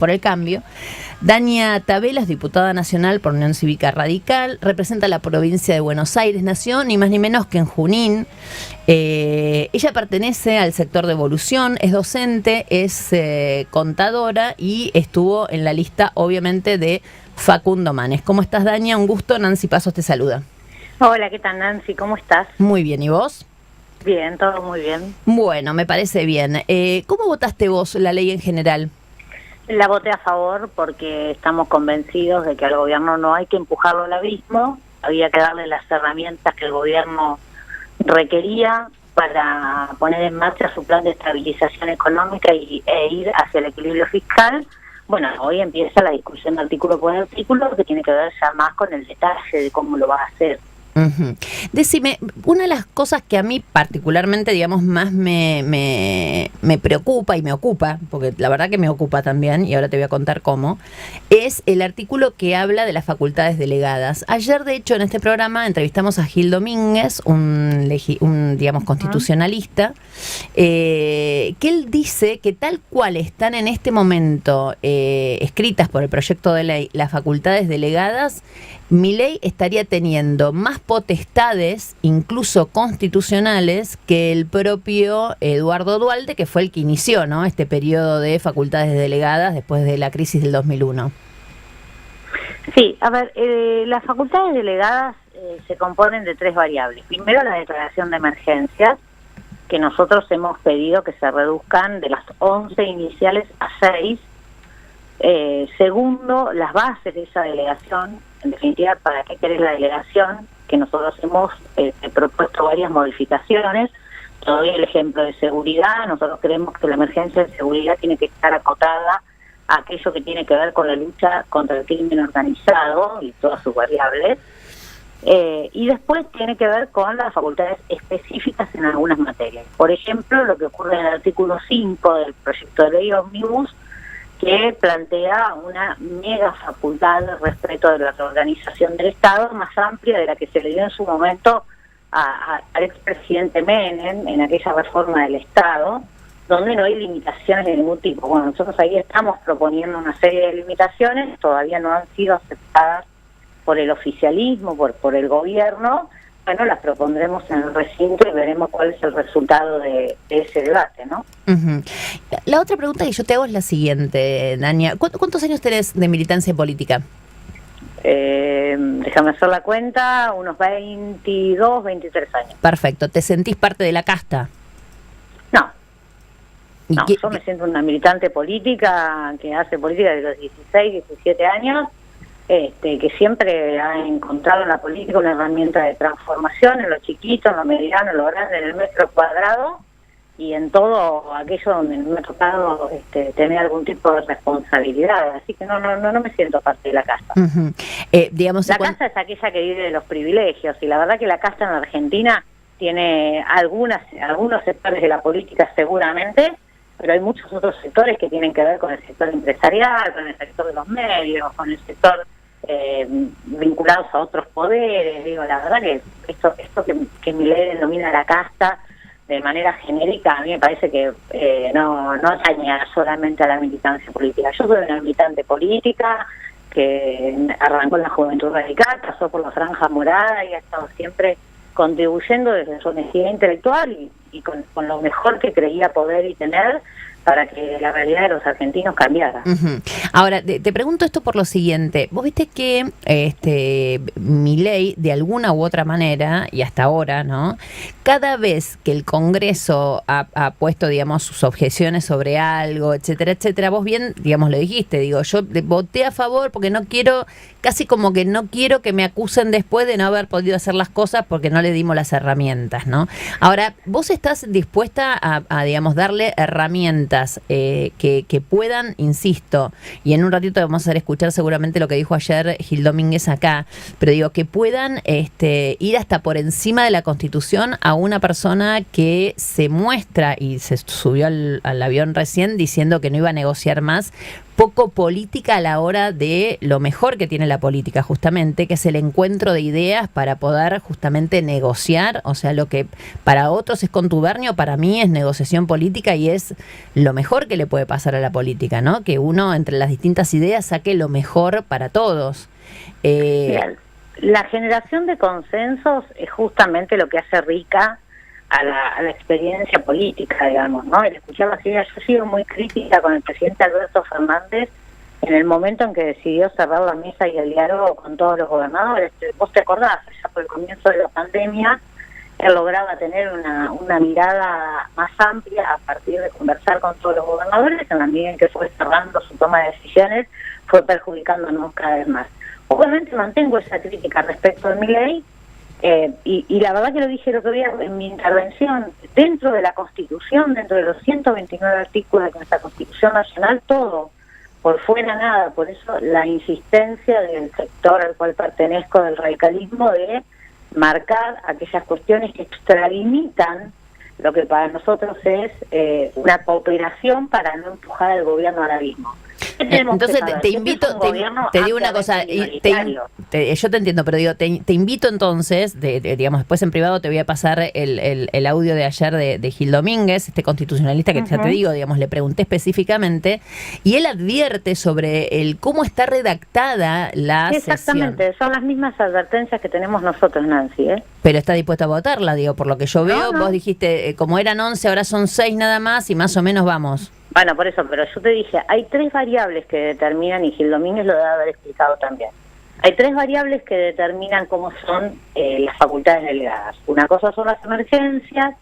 por el Cambio. Dania Tavelas, diputada nacional por Unión Cívica Radical, representa la provincia de Buenos Aires, nació ni más ni menos que en Junín. Ella pertenece al sector de Evolución, es docente, es contadora y estuvo en la lista, obviamente, de Facundo Manes. ¿Cómo estás, Dania? Un gusto. Nancy Pasos te saluda. Hola, ¿qué tal, Nancy? ¿Cómo estás? Muy bien, ¿y vos? Bien, todo muy bien. Bueno, me parece bien. ¿Cómo votaste vos la ley en general? La voté a favor porque estamos convencidos de que al gobierno no hay que empujarlo al abismo, había que darle las herramientas que el gobierno requería para poner en marcha su plan de estabilización económica e ir hacia el equilibrio fiscal. Bueno, hoy empieza la discusión artículo por artículo, que tiene que ver ya más con el detalle de cómo lo va a hacer. Uh-huh. Decime, una de las cosas que a mí particularmente, digamos, más me preocupa y me ocupa, porque la verdad que me ocupa también, y ahora te voy a contar cómo, es el artículo que habla de las facultades delegadas. Ayer, de hecho, en este programa entrevistamos a Gil Domínguez, un digamos, constitucionalista, que él dice que tal cual están en este momento escritas por el proyecto de ley las facultades delegadas, Milei estaría teniendo más potestades, incluso constitucionales, que el propio Eduardo Duhalde, que fue el que inició, ¿no?, este periodo de facultades delegadas después de la crisis del 2001. Sí, a ver, las facultades delegadas se componen de tres variables. Primero, la declaración de emergencias, que nosotros hemos pedido que se reduzcan de las 11 iniciales a 6. Segundo, las bases de esa delegación. En definitiva, ¿para qué querés la delegación? Que nosotros hemos propuesto varias modificaciones. Todavía el ejemplo de seguridad, nosotros creemos que la emergencia de seguridad tiene que estar acotada a aquello que tiene que ver con la lucha contra el crimen organizado y todas sus variables. Y después tiene que ver con las facultades específicas en algunas materias. Por ejemplo, lo que ocurre en el artículo 5 del proyecto de ley Ómnibus, que plantea una mega facultad respecto de la organización del Estado más amplia de la que se le dio en su momento al expresidente Menem en aquella reforma del Estado, donde no hay limitaciones de ningún tipo. Bueno, nosotros ahí estamos proponiendo una serie de limitaciones, todavía no han sido aceptadas por el oficialismo, por el gobierno. Bueno, las propondremos en el recinto y veremos cuál es el resultado de ese debate, ¿no? Uh-huh. La otra pregunta que yo te hago es la siguiente, Dania. ¿Cuántos años tenés de militancia política? Déjame hacer la cuenta, unos 22, 23 años. Perfecto. ¿Te sentís parte de la casta? No, yo me siento una militante política que hace política desde los 16, 17 años, que siempre ha encontrado en la política una herramienta de transformación en lo chiquito, en lo mediano, en lo grande, en el metro cuadrado y en todo aquello donde me ha tocado tener algún tipo de responsabilidad. Así que no me siento parte de la casta. Uh-huh. Digamos, la casta es aquella que vive de los privilegios y la verdad que la casta en Argentina tiene algunos sectores de la política seguramente, pero hay muchos otros sectores que tienen que ver con el sector empresarial, con el sector de los medios, con el sector vinculados a otros poderes. Digo, la verdad que esto que Milei denomina la casta de manera genérica, a mí me parece que no atañe solamente a la militancia política. Yo soy una militante política que arrancó en la Juventud Radical, pasó por la Franja Morada y ha estado siempre contribuyendo desde su honestidad intelectual y con lo mejor que creía poder y tener para que la realidad de los argentinos cambiara. Uh-huh. Ahora, te pregunto esto por lo siguiente. Vos viste que Milei, de alguna u otra manera, y hasta ahora, ¿no?, cada vez que el Congreso ha puesto, digamos, sus objeciones sobre algo, etcétera, etcétera, vos bien, digamos, lo dijiste, digo, yo voté a favor porque no quiero, casi como que no quiero que me acusen después de no haber podido hacer las cosas porque no le dimos las herramientas, ¿no? Ahora, ¿vos estás dispuesta a digamos, darle herramientas que puedan, insisto, y en un ratito vamos a escuchar seguramente lo que dijo ayer Gil Domínguez acá, pero digo, que puedan ir hasta por encima de la Constitución a una persona que se muestra y se subió al avión recién diciendo que no iba a negociar más poco política a la hora de lo mejor que tiene la política, justamente, que es el encuentro de ideas para poder justamente negociar. O sea, lo que para otros es contubernio, para mí es negociación política y es lo mejor que le puede pasar a la política, ¿no? Que uno entre las distintas ideas saque lo mejor para todos. Bien. La generación de consensos es justamente lo que hace rica a la experiencia política, digamos, ¿no? El escuchar las ideas, yo he sido muy crítica con el presidente Alberto Fernández en el momento en que decidió cerrar la mesa y el diálogo con todos los gobernadores. Vos te acordás, ya por el comienzo de la pandemia, él lograba tener una mirada más amplia a partir de conversar con todos los gobernadores, en la medida en que fue cerrando su toma de decisiones, fue perjudicándonos cada vez más. Obviamente mantengo esa crítica respecto de Milei, y la verdad que lo dije el otro día en mi intervención, dentro de la Constitución, dentro de los 129 artículos de nuestra Constitución Nacional, todo, por fuera nada. Por eso la insistencia del sector al cual pertenezco, del radicalismo, de marcar aquellas cuestiones que extralimitan lo que para nosotros es una cooperación para no empujar al gobierno al abismo. Entonces te invito, te digo una cosa, yo te entiendo, pero digo, te invito entonces, digamos, después en privado te voy a pasar el audio de ayer de Gil Domínguez, este constitucionalista que ya te digo, digamos, le pregunté específicamente, y él advierte sobre el cómo está redactada la Exactamente, sesión. Son las mismas advertencias que tenemos nosotros, Nancy, Pero está dispuesto a votarla, digo, por lo que yo veo, vos dijiste, como eran 11, ahora son 6 nada más, y más o menos vamos. Bueno, por eso, pero yo te dije, hay 3 variables que determinan, y Gil Domínguez lo debe haber explicado también. Hay 3 variables que determinan cómo son las facultades delegadas. Una cosa son las emergencias,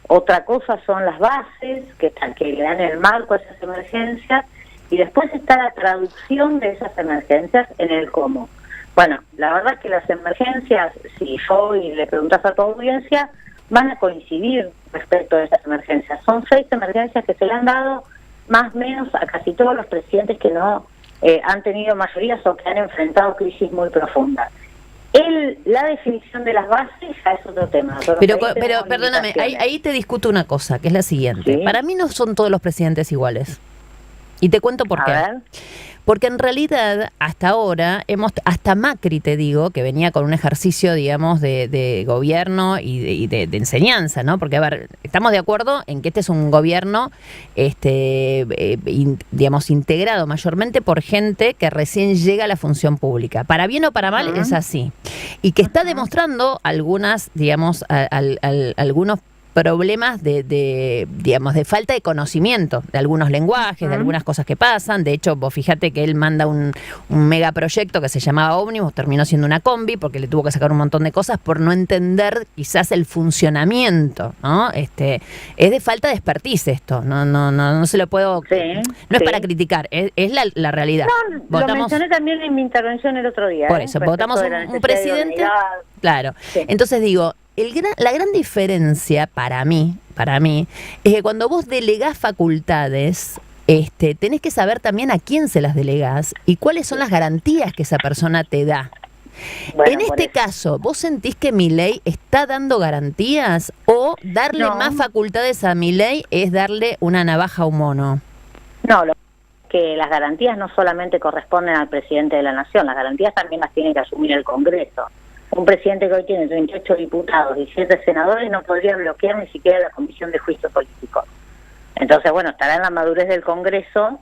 otra cosa son las bases que le dan el marco a esas emergencias, y después está la traducción de esas emergencias en el cómo. Bueno, la verdad es que las emergencias, si hoy le preguntas a tu audiencia, van a coincidir respecto a esas emergencias. Son 6 emergencias que se le han dado más o menos a casi todos los presidentes que no han tenido mayorías o que han enfrentado crisis muy profundas. La definición de las bases ya es otro tema. Pero perdóname, ahí te discuto una cosa, que es la siguiente. ¿Sí? Para mí no son todos los presidentes iguales. Y te cuento por qué. A ver. Porque en realidad, hasta ahora, hasta Macri, te digo, que venía con un ejercicio, digamos, de gobierno y de enseñanza, ¿no? Porque, a ver, estamos de acuerdo en que este es un gobierno, digamos, integrado mayormente por gente que recién llega a la función pública. Para bien o para mal, es así. Y que está demostrando algunas, digamos, algunos problemas digamos, de falta de conocimiento de algunos lenguajes, de algunas cosas que pasan. De hecho, vos fíjate que él manda un megaproyecto que se llamaba Ómnibus, terminó siendo una combi, porque le tuvo que sacar un montón de cosas por no entender quizás el funcionamiento, ¿no? Es de falta de expertise esto, no se lo puedo... No es para criticar, es la realidad. No, lo mencioné también en mi intervención el otro día. Por eso, votamos un presidente... Claro, entonces digo... La gran diferencia para mí es que cuando vos delegás facultades, tenés que saber también a quién se las delegás y cuáles son las garantías que esa persona te da. Bueno, en este caso, ¿vos sentís que Milei está dando garantías o darle más facultades a Milei es darle una navaja a un mono? No, que las garantías no solamente corresponden al presidente de la nación, las garantías también las tiene que asumir el Congreso. Un presidente que hoy tiene 38 diputados y 7 senadores no podría bloquear ni siquiera la Comisión de Juicio Político. Entonces, bueno, estará en la madurez del Congreso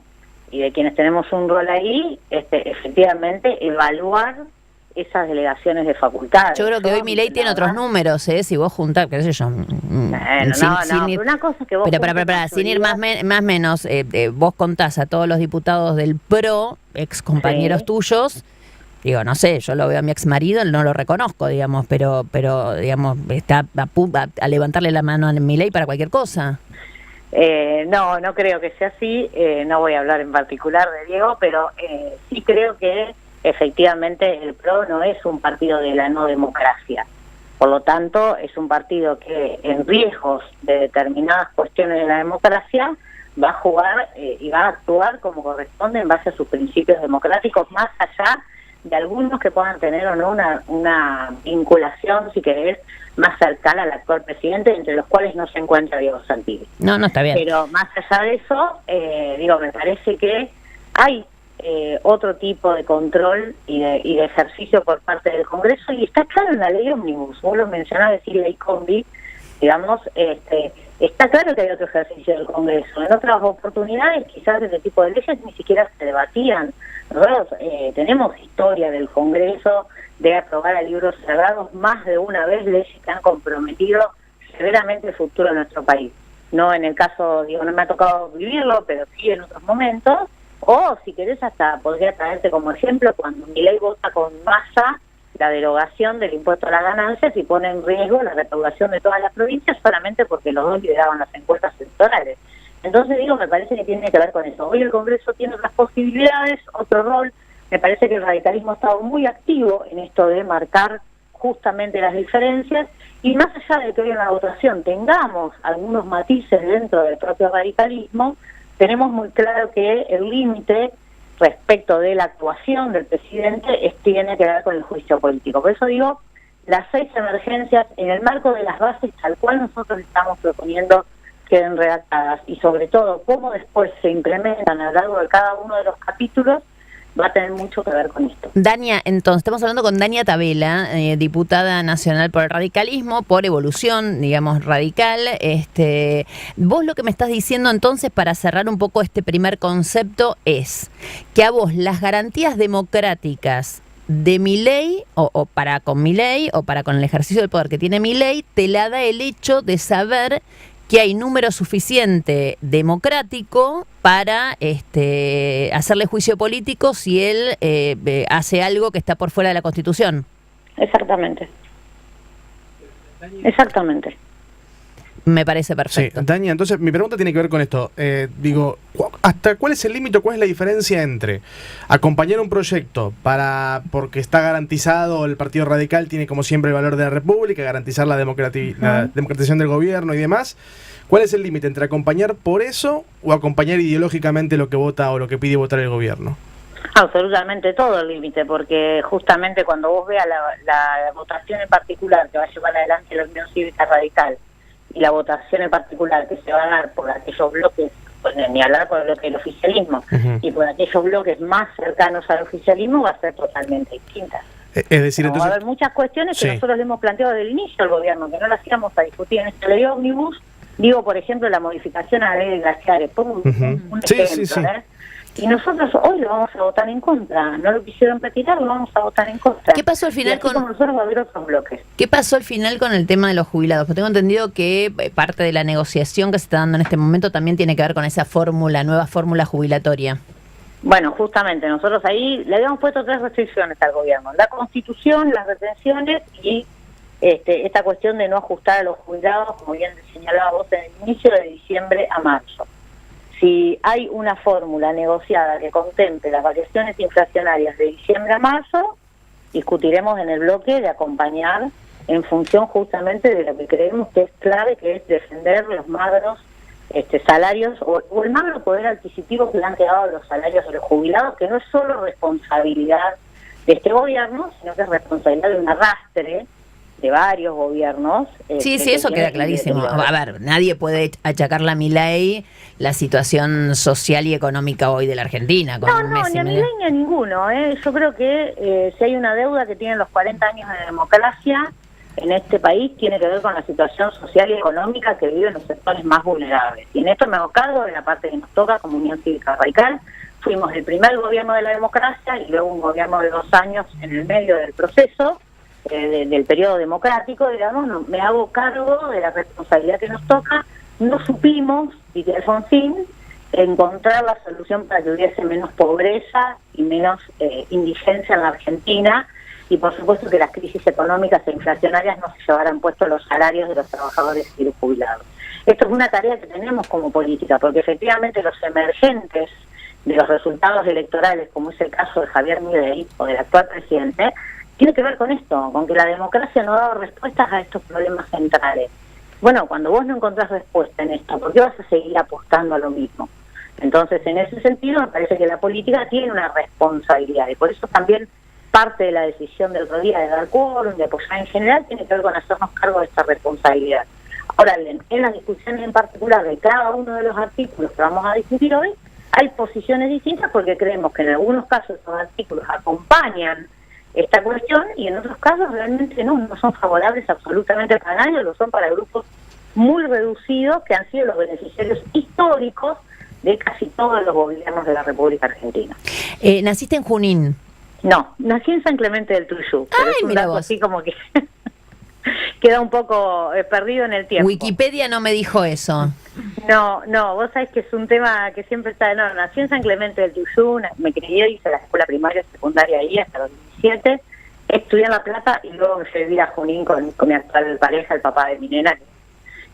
y de quienes tenemos un rol ahí, efectivamente, evaluar esas delegaciones de facultades. Yo creo que hoy Milei tiene otros números, si vos juntás, qué sé yo. Pero una cosa que vos... Pero sin ir más menos, vos contás a todos los diputados del PRO, ex compañeros tuyos. Digo, no sé, yo lo veo a mi ex marido, no lo reconozco, digamos, pero digamos, está a levantarle la mano a Milei para cualquier cosa. No creo que sea así, no voy a hablar en particular de Diego, pero sí creo que efectivamente el PRO no es un partido de la no democracia. Por lo tanto, es un partido que en riesgos de determinadas cuestiones de la democracia va a jugar y va a actuar como corresponde en base a sus principios democráticos, más allá de algunos que puedan tener o no una vinculación, si querés, más cercana al actual presidente, entre los cuales no se encuentra Diego Santilli. No está bien. Pero más allá de eso, me parece que hay otro tipo de control y de ejercicio por parte del Congreso, y está claro en la ley ómnibus. Vos lo mencionás, decir ley combi, digamos, está claro que hay otro ejercicio del Congreso. En otras oportunidades quizás este tipo de leyes ni siquiera se debatían. Nosotros tenemos historia del Congreso de aprobar a libros cerrados más de una vez leyes que han comprometido severamente el futuro de nuestro país. No en el caso, digo, no me ha tocado vivirlo, pero sí en otros momentos. O si querés hasta podría traerte como ejemplo cuando Milei vota con masa la derogación del impuesto a las ganancias y pone en riesgo la recaudación de todas las provincias solamente porque los dos lideraban las encuestas electorales. Entonces digo, me parece que tiene que ver con eso. Hoy el Congreso tiene otras posibilidades, otro rol. Me parece que el radicalismo ha estado muy activo en esto de marcar justamente las diferencias, y más allá de que hoy en la votación tengamos algunos matices dentro del propio radicalismo, tenemos muy claro que el límite respecto de la actuación del presidente tiene que ver con el juicio político. Por eso digo, las 6 emergencias en el marco de las bases tal cual nosotros estamos proponiendo queden redactadas, y sobre todo cómo después se implementan a lo largo de cada uno de los capítulos, va a tener mucho que ver con esto. Dania, entonces, estamos hablando con Dania Tabela, diputada nacional por el radicalismo, por Evolución, digamos, radical. Vos lo que me estás diciendo entonces, para cerrar un poco este primer concepto, es que a vos las garantías democráticas de Milei, o para con Milei, o para con el ejercicio del poder que tiene Milei, te la da el hecho de saber que hay número suficiente democrático para hacerle juicio político si él hace algo que está por fuera de la Constitución. Exactamente. Exactamente. Me parece perfecto. Sí, Dania, entonces mi pregunta tiene que ver con esto. Digo, ¿hasta cuál es el límite, cuál es la diferencia entre acompañar un proyecto porque está garantizado, el Partido Radical tiene como siempre el valor de la República, garantizar la democratización del gobierno y demás? ¿Cuál es el límite entre acompañar por eso o acompañar ideológicamente lo que vota o lo que pide votar el gobierno? Absolutamente todo el límite, porque justamente cuando vos veas la votación en particular que va a llevar adelante la Unión Cívica Radical, y la votación en particular que se va a dar por aquellos bloques, pues ni hablar por el bloque del oficialismo, y por aquellos bloques más cercanos al oficialismo, va a ser totalmente distinta. Es decir, entonces, va a haber muchas cuestiones que nosotros le hemos planteado desde el inicio al gobierno, que no las íbamos a discutir en esta ley ómnibus. Digo, por ejemplo, la modificación a la ley de glaciares, pongo un ejemplo, y nosotros hoy lo vamos a votar en contra. No lo quisieron retirar, lo vamos a votar en contra. ¿Qué pasó al final con nosotros va a haber otros bloques? ¿Qué pasó al final con el tema de los jubilados? Porque tengo entendido que parte de la negociación que se está dando en este momento también tiene que ver con esa nueva fórmula jubilatoria. Bueno, justamente nosotros ahí le habíamos puesto 3 restricciones al gobierno: la Constitución, las retenciones y esta cuestión de no ajustar a los jubilados, como bien señalaba vos, en el inicio de diciembre a marzo. Si hay una fórmula negociada que contemple las variaciones inflacionarias de diciembre a marzo, discutiremos en el bloque de acompañar en función justamente de lo que creemos que es clave, que es defender los magros salarios o el magro poder adquisitivo que le han quedado a los salarios de los jubilados, que no es solo responsabilidad de este gobierno, sino que es responsabilidad de un arrastre de varios gobiernos. Sí, eso queda clarísimo. A ver, nadie puede achacarle a Milei la situación social y económica hoy de la Argentina. No, ni a Milei ni a ninguno. Yo creo que si hay una deuda que tienen los 40 años de democracia en este país, tiene que ver con la situación social y económica que viven los sectores más vulnerables. Y en esto me hago cargo de la parte que nos toca como Unión Cívica Radical. Fuimos el primer gobierno de la democracia y luego un gobierno de 2 años en el medio del proceso, del periodo democrático, digamos. Me hago cargo de la responsabilidad que nos toca. No supimos, dice Alfonsín, encontrar la solución para que hubiese menos pobreza y menos indigencia en la Argentina, y por supuesto que las crisis económicas e inflacionarias no se llevaran puestos los salarios de los trabajadores y los jubilados. Esto es una tarea que tenemos como política, porque efectivamente los emergentes de los resultados electorales, como es el caso de Javier Milei o del actual presidente, tiene que ver con esto, con que la democracia no ha dado respuestas a estos problemas centrales. Bueno, cuando vos no encontrás respuesta en esto, ¿por qué vas a seguir apostando a lo mismo? Entonces, en ese sentido, me parece que la política tiene una responsabilidad, y por eso también parte de la decisión del otro día de dar quórum, de apoyar en general, tiene que ver con hacernos cargo de esta responsabilidad. Ahora bien, en las discusiones en particular de cada uno de los artículos que vamos a discutir hoy, hay posiciones distintas porque creemos que en algunos casos esos artículos acompañan esta cuestión y en otros casos realmente no son favorables absolutamente para nadie, lo son para grupos muy reducidos que han sido los beneficiarios históricos de casi todos los gobiernos de la República Argentina. ¿Naciste en Junín? No, nací en San Clemente del Tuyú, pero es un mira dato vos. así como que queda un poco perdido en el tiempo. Wikipedia no me dijo eso. No, vos sabés que es un tema que siempre está... No, nací en San Clemente del Tuyú, me crié, hice la escuela primaria y secundaria ahí hasta los 17, estudié en La Plata y luego me fui a vivir a Junín con mi actual pareja, el papá de mi nena,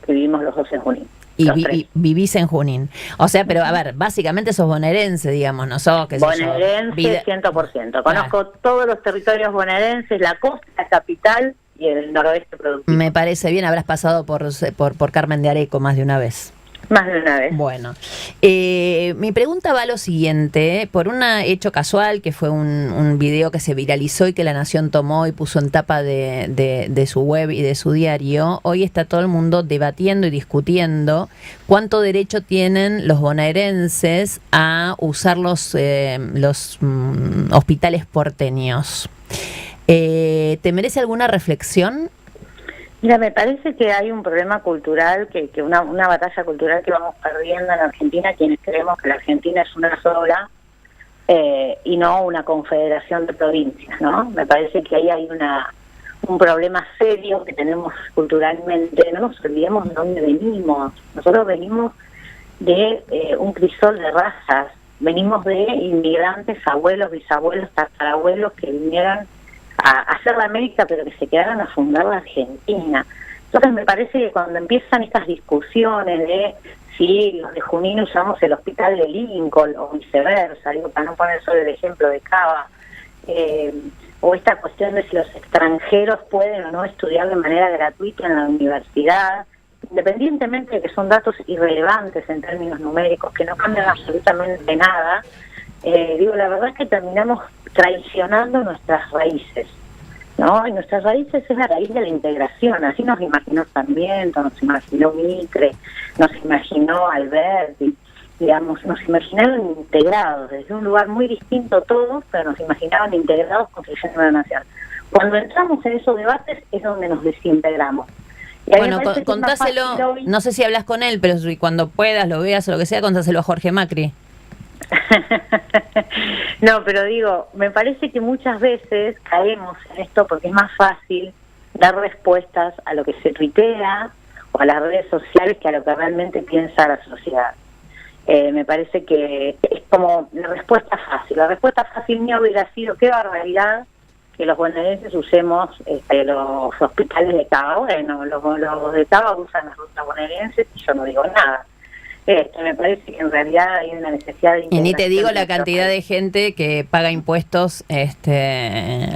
que vivimos los dos en Junín. Y vivís en Junín. O sea, pero a ver, básicamente sos bonaerense, digamos, no sos que bonaerense 100%. Conozco todos los territorios bonaerenses, la costa, la capital y el noroeste productivo. Me parece bien, habrás pasado por Carmen de Areco más de una vez. Más de una vez. Bueno, mi pregunta va a lo siguiente, por un hecho casual que fue un video que se viralizó y que La Nación tomó y puso en tapa de su web y de su diario. Hoy está todo el mundo debatiendo y discutiendo cuánto derecho tienen los bonaerenses a usar los hospitales porteños. ¿Te merece alguna reflexión? Mira, me parece que hay un problema cultural, que una batalla cultural que vamos perdiendo en Argentina, quienes creemos que la Argentina es una sola y no una confederación de provincias, ¿no? Me parece que ahí hay un problema serio que tenemos culturalmente. No nos olvidemos de dónde venimos. Nosotros venimos de un crisol de razas, venimos de inmigrantes, abuelos, bisabuelos, tatarabuelos que vinieron a hacer la América, pero que se quedaron a fundar la Argentina. Entonces me parece que cuando empiezan estas discusiones de si los de Junín usamos el hospital de Lincoln o viceversa, digo, para no poner solo el ejemplo de Cava, o esta cuestión de si los extranjeros pueden o no estudiar de manera gratuita en la universidad, independientemente de que son datos irrelevantes en términos numéricos, que no cambian absolutamente nada, digo, la verdad es que terminamos traicionando nuestras raíces, ¿no? Y nuestras raíces es la raíz de la integración. Así nos imaginó Sarmiento, nos imaginó Mitre, nos imaginó Alberti, digamos, nos imaginaron integrados, desde un lugar muy distinto todos, pero nos imaginaban integrados construyendo una nación. Cuando entramos en esos debates es donde nos desintegramos. Y bueno, contáselo, no sé si hablas con él, pero si cuando puedas, lo veas o lo que sea, contáselo a Jorge Macri. No, pero digo, me parece que muchas veces caemos en esto porque es más fácil dar respuestas a lo que se tuitea o a las redes sociales que a lo que realmente piensa la sociedad. Me parece que es como la respuesta fácil. La respuesta fácil mía hubiera sido: qué barbaridad que los bonaerenses usemos los hospitales de Cava. Bueno, los de Cava usan las rutas bonaerenses y yo no digo nada. Me parece que en realidad hay una necesidad de... Y ni te digo la cantidad de gente que paga impuestos,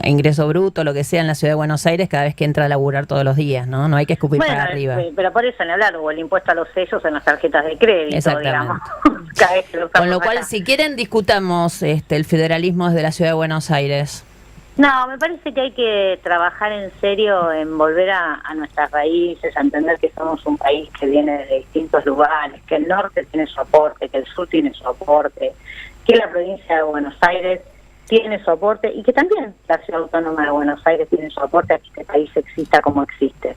ingreso bruto, lo que sea, en la ciudad de Buenos Aires cada vez que entra a laburar todos los días, ¿no? No hay que escupir para arriba. Pero por eso en hablar, o el impuesto a los sellos en las tarjetas de crédito, digamos. Cada vez que lo con lo cual, si quieren, discutamos el federalismo desde la ciudad de Buenos Aires. No, me parece que hay que trabajar en serio en volver a nuestras raíces, a entender que somos un país que viene de distintos lugares, que el norte tiene su aporte, que el sur tiene su aporte, que la provincia de Buenos Aires tiene su aporte y que también la ciudad autónoma de Buenos Aires tiene su aporte a que este país exista como existe,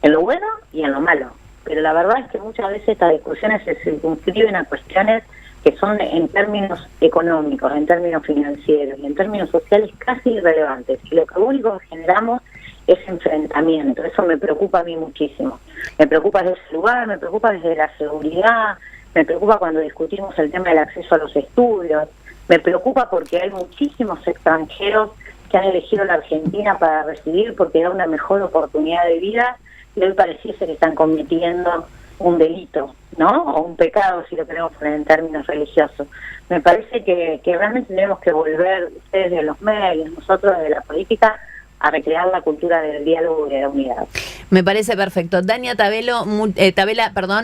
en lo bueno y en lo malo. Pero la verdad es que muchas veces estas discusiones se circunscriben a cuestiones que son en términos económicos, en términos financieros y en términos sociales casi irrelevantes. Y lo único que generamos es enfrentamiento. Eso me preocupa a mí muchísimo. Me preocupa desde ese lugar, me preocupa desde la seguridad, me preocupa cuando discutimos el tema del acceso a los estudios, me preocupa porque hay muchísimos extranjeros que han elegido la Argentina para residir porque da una mejor oportunidad de vida y hoy pareciese que están cometiendo un delito, ¿no? O un pecado, si lo queremos poner en términos religiosos. Me parece que realmente tenemos que volver, ustedes de los medios, nosotros de la política, a recrear la cultura del diálogo y de la unidad. Me parece perfecto. Dania Tabela,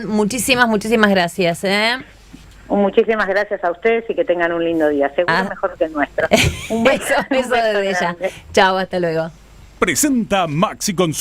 muchísimas gracias. Muchísimas gracias a ustedes y que tengan un lindo día, seguro mejor que el nuestro. Un beso desde ella. Chao, hasta luego. Presenta Maxi Consumo.